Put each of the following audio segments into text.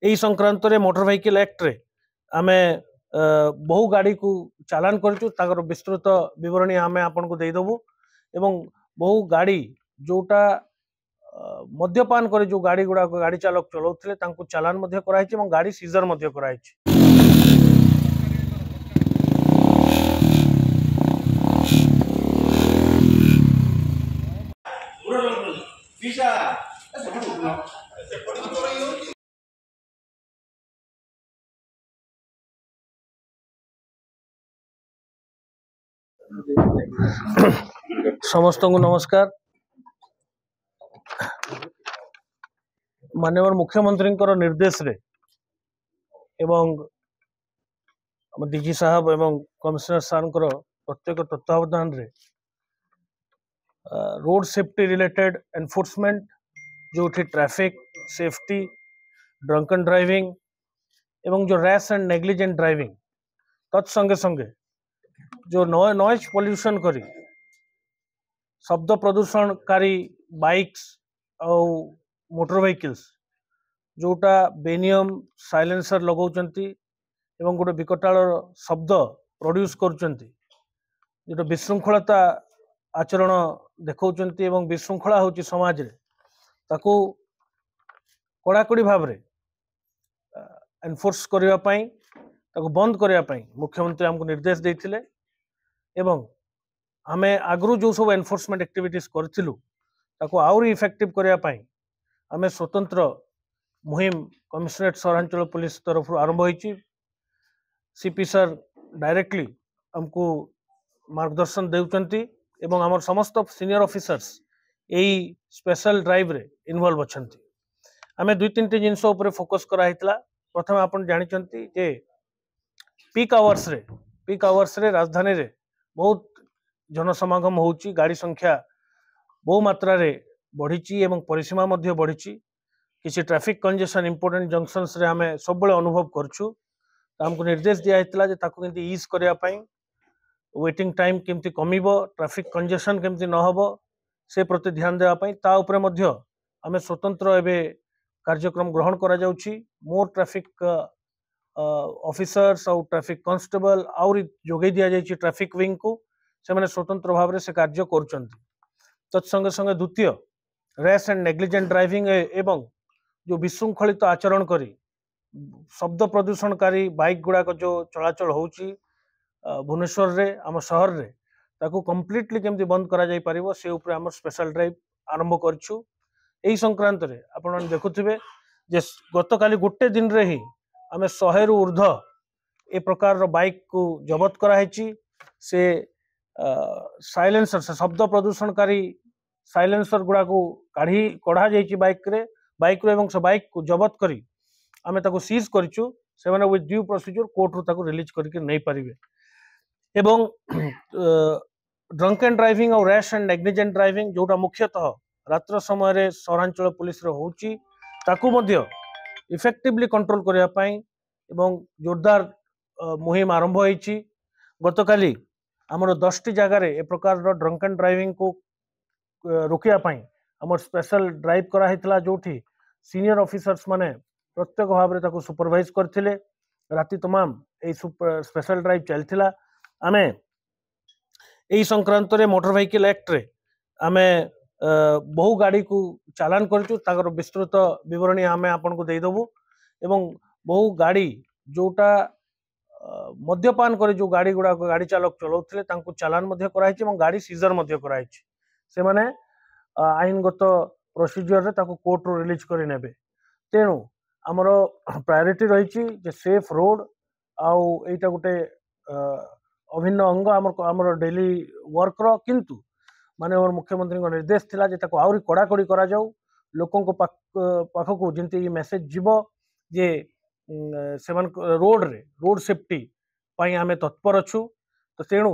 यही संक्रांत रे motor vehicle act रे आमे बहु गाड़ी को चालान कर विस्तृत विवरणी आम आपन को देदेबू एवं बहु गाड़ी जोटा मद्यपान करे जो गाड़ी गुड़ा गाड़ी चालक चलाउथिले तांको चालान मध्य कराइछि एवं गाड़ी सीजर मध्य कराइछि। समस्त को नमस्कार। माननीय मुख्यमंत्री निर्देश रे एवं डीजी साहब एवं कमिश्नर सार प्रत्येक तत्वावधान रे रोड सेफ्टी रिलेटेड एनफोर्समेंट जो ट्रैफिक सेफ्टी ड्रंकन ड्राइविंग एवं जो रैश एंड नेग्लिजेंट ड्राइविंग तत्संगे संगे जो नॉइज पोल्यूशन करी शब्द प्रदूषणकारी बाइक्स और मोटर व्हीकल्स जोटा बेनियम साइलेंसर लगौचंती एवं गोटे विकटाल शब्द प्रोड्यूस करुचंती जो विशृंखलता आचरण देखौचंती एवं विशृंखला होची समाज रे ताकू कड़ाकड़ी भाव रे एनफोर्स करबा पई ताकू बंद करबा पई मुख्यमंत्री हमको निर्देश देथिले एवं आमे आगरू जो सब एनफोर्समेंट एक्टिविटीज करथिलु ताकू आउरी इफेक्टिव करबा पई आमे स्वतंत्र मुहिम कमिश्नरेट सहरांचल पुलिस तरफ आरंभ होईची। सीपी सर डायरेक्टली हमको मार्गदर्शन देउचंती एवं हमर समस्त सीनियर ऑफिसर्स एई स्पेशल ड्राइव रे इन्वॉल्व अछंती। आमे दुई तीन जिनस ऊपर फोकस करा हितला। प्रथम आपण जानिचंती जे पीक आवर्स रे राजधानी रे बहुत जनसमागम होउची, गाड़ी संख्या बहु मात्रा रे बढ़ीची एवं परिसीमा मध्य बढ़ीची। किसी ट्रैफिक कंजेशन इंपोर्टेंट जंक्शंस रे हमें सब बळे अनुभव करछु। हमको निर्देश दिया हितला जे ताकू केमती ईज करया पई वेटिंग टाइम केमती कमिबो, ट्रैफिक कंजेशन केमती न होबो से प्रति ध्यान देवा पई ता ऊपर मध्य हमें स्वतंत्र एबे कार्यक्रम ग्रहण करा जाउची। मोर ट्रैफिक ऑफिसर्स और ट्रैफिक कांस्टेबल और जोगे दिया जाइछि ट्रैफिक विंग को से माने स्वतंत्र भाव से कार्य करुचंती। तत्संगे संगे द्वितीय रैश एंड नेग्लिजेंट ड्राइविंग एवं जो विशृंखलित आचरण करी शब्द प्रदूषणकारी बाइक गुड़ाक जो चलाचल होउची भुवनेश्वर रे आम शहर रे ताकू कंप्लीटली केमती बंद करा जाई परिबो से ऊपर हमर स्पेशल ड्राइव आरंभ करछु। एही संक्रांत रे आपण देखुथिबे जे गतकाली गोटे दिन रे ही आमे 100 रु ऊर्ध्व ए प्रकार रो बाइक को जबत करा हेची। से साइलेंसर से शब्द प्रदूषणकारी साइलेंसर गुड़ा को कढ़ा जाइए बाइक रो एवं से बाइक को जबत करी आमे ताको सीज करिछु। से माने विथ ड्यू प्रोसीजर कोर्ट रो ताको रिलीज करके नहीं पारिबे एवं ड्रंक एंड ड्राइविंग और रैश एंड नेग्लिजेंट ड्राइविंग जोटा मुख्यतः रात्र समय रे सहरांचल पुलिस रो होउची ताकू मध्य इफेक्टिवली कंट्रोल करबा पई एवं जोरदार मुहिम आरंभ होईची। गतकाली हमर 10 टी जगह रे ए प्रकार रो ड्रंक एंड ड्राइविंग को रोकिया पई हमर स्पेशल ड्राइव करा हितला जोठी सीनियर ऑफिसर्स माने प्रत्येक भाव रे ताको सुपरवाइज करथिले। राति तमाम ए स्पेशल ड्राइव चलथिला। आमे एही संक्रांत रे मोटर व्हीकल एक्ट रे आमे बहु गाड़ी को चालान करछु ताकर विस्तृत विवरणी आमे आपन को देदेबू एवं बहु गाड़ी जोटा मद्यपान करे जो गाड़ी गुड़ा गाड़ी चालक चलाउथिले तांको चालान मध्य कराइछि एवं गाड़ी सीजर मध्य कराइछि। से माने आईनगत प्रोसीजर रे ताको कोर्ट रो रिलीज करि नेबे। तेणु हमरो प्रायोरिटी रहिछि जे सेफ रोड आउ एटा गुटे अभिन्न अंग हमर डेली वर्क रो। किंतु माने हमर मुख्यमंत्री को निर्देश थिला जे ताको आउरी कड़ाकड़ी करा जाऊ लोकन को पाखको जेंति मेसेज जीवो जे सेवन रोड सेफ्टी पाई आमे तत्पर अछु। तो तेणु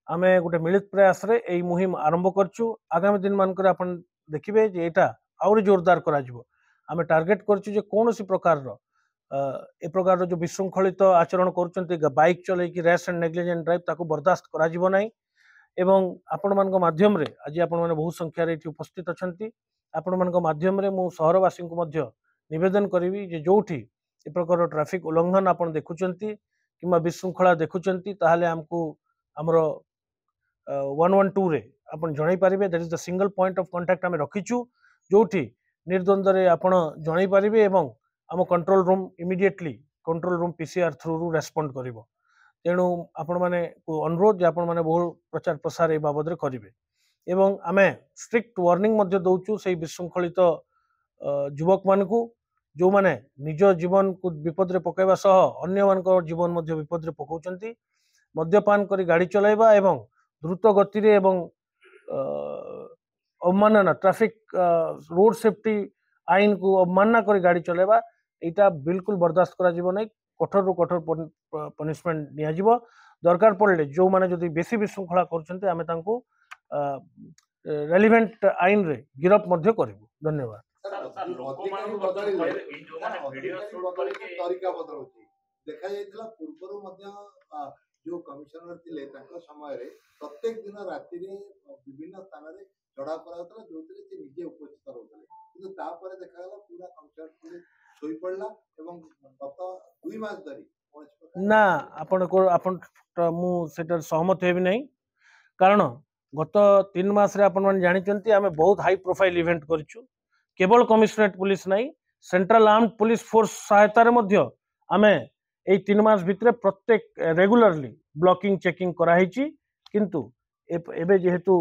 आमे गोटे मिलित प्रयास रे एई मुहिम आरंभ करछु। आगामी दिन मानकर आपण देखिबे जे एटा आउरी जोरदार करा जिवो। आमे टार्गेट करछु जे कोनोसी प्रकार रो ए प्रकार रो जो विशृंखलित आचरण करूचंती बाइक चले कि रैश एंड नेग्लिजेंट ड्राइव ताको बर्दाश्त करा जिवो नाही। एवं आपण मानक माध्यम रे आज आपण माने बहुत संख्या रे उपस्थित अछंती। आपण मानक माध्यम रे मु शहरवासी को मध्य निवेदन करिवि जे जोठी ए प्रकार ट्रैफिक उल्लंघन आपण देखुचंती किंबा विशृंखला देखुचंती ताहले हमकु हमरो 112 रे आपण जणाई पारिबे that is the single point of contact हम रखिछु जोठी निर्द्वंद रे आपण जणाई पारिबे एवं हम control room immediately control room PCR through रु रेस्पोंड करिवो तेणु आपण माने अनुरोध जे आपण माने बहु प्रचार प्रसार ए बाबद रे करिवे एवं आमे स्ट्रिक्ट वार्निंग मध्य दउछु सेही विशृंखलित युवक मानकू जो माने निज जीवन को विपद रे पकाइबा सह अन्य मानक जीवन मध्य विपद रे पकाउचंती मद्यपान करी गाड़ी चलाइबा एवं द्रुत गति रे एवं अवमानना ट्रैफिक रोड सेफ्टी आईन को अवमानना करी गाड़ी चलाइबा एटा बिल्कुल बर्दाश्त करा जीवो नै कठोर रु कठोर पनिशमेंट निया जीवो दरकार पड़ले जो माने जदि बेसी विशृंखला करचंती आमे तांको रेलिवेंट आईन रे गिरफ मध्य करिवो धन्यवाद देखा जाइथिला पूर्वरु मध्य जो कमिशनर थिले तांको समय रे प्रत्येक दिन राति रे विभिन्न स्थान रे चढ़ा कराउतला जोतरे से निजे उपस्थित रहउतले किंतु तापर देखा गला पूरा कमिशनर थिले सोई पड़ला एवं गत 2 मास धरी ना आपण को आपण मु सेटर सहमत हेबि नै कारण गत 3 मास रे आपण मन जानि चंती आमे बहुत हाई प्रोफाइल इवेंट करछु केवल कमिशनरेट पुलिस नै सेंट्रल आर्म्ड पुलिस फोर्स सहायता रे मध्य आमे ए 3 मास भितरे प्रत्येक रेगुलरली ब्लॉकिंग चेकिंग करा हिची किंतु एबे जेहेतु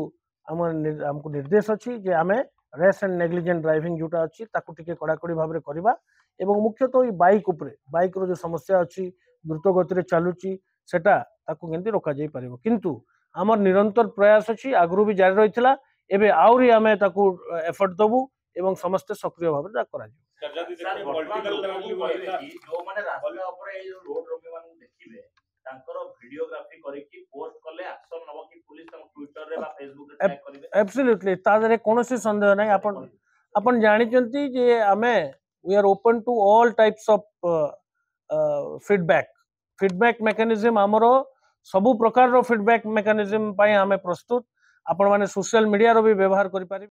हमको निर्देश अछि जे आमे रेस एंड नेग्लिजेंट ड्राइविंग जोटा अछि ताकू टिके कड़ाकड़ी भाव रे करबा एवं मुख्यतः ई बाइक उपरे बाइक रो जो समस्या अछि द्रुत गति रे चालुची सेटा ताकू केंति रोका जाई परिबो किंतु हमर निरंतर प्रयास अछि आगरु भी जारी रहितला एबे आउरी आमे ताकू एफर्ट दबु एवं समस्त सक्रिय भाव रे करा जो माने रास्ता ऊपर ए रोड रोके मानु देखिबे तांकर वीडियोग्राफी करी की पोस्ट करले एक्शन नबो की पुलिस तां ट्विटर रे बा फेसबुक रे टैग करिवे एब्सोल्युटली तादरे कोनोसी संदेह नै अपन जानि चंती जे आमे we are open to all types of feedback mechanism हमरो सबु प्रकार रो फीडबैक मेकानिज्म पई आमे प्रस्तुत आपण माने सोशल मीडिया रो भी व्यवहार करि पारि।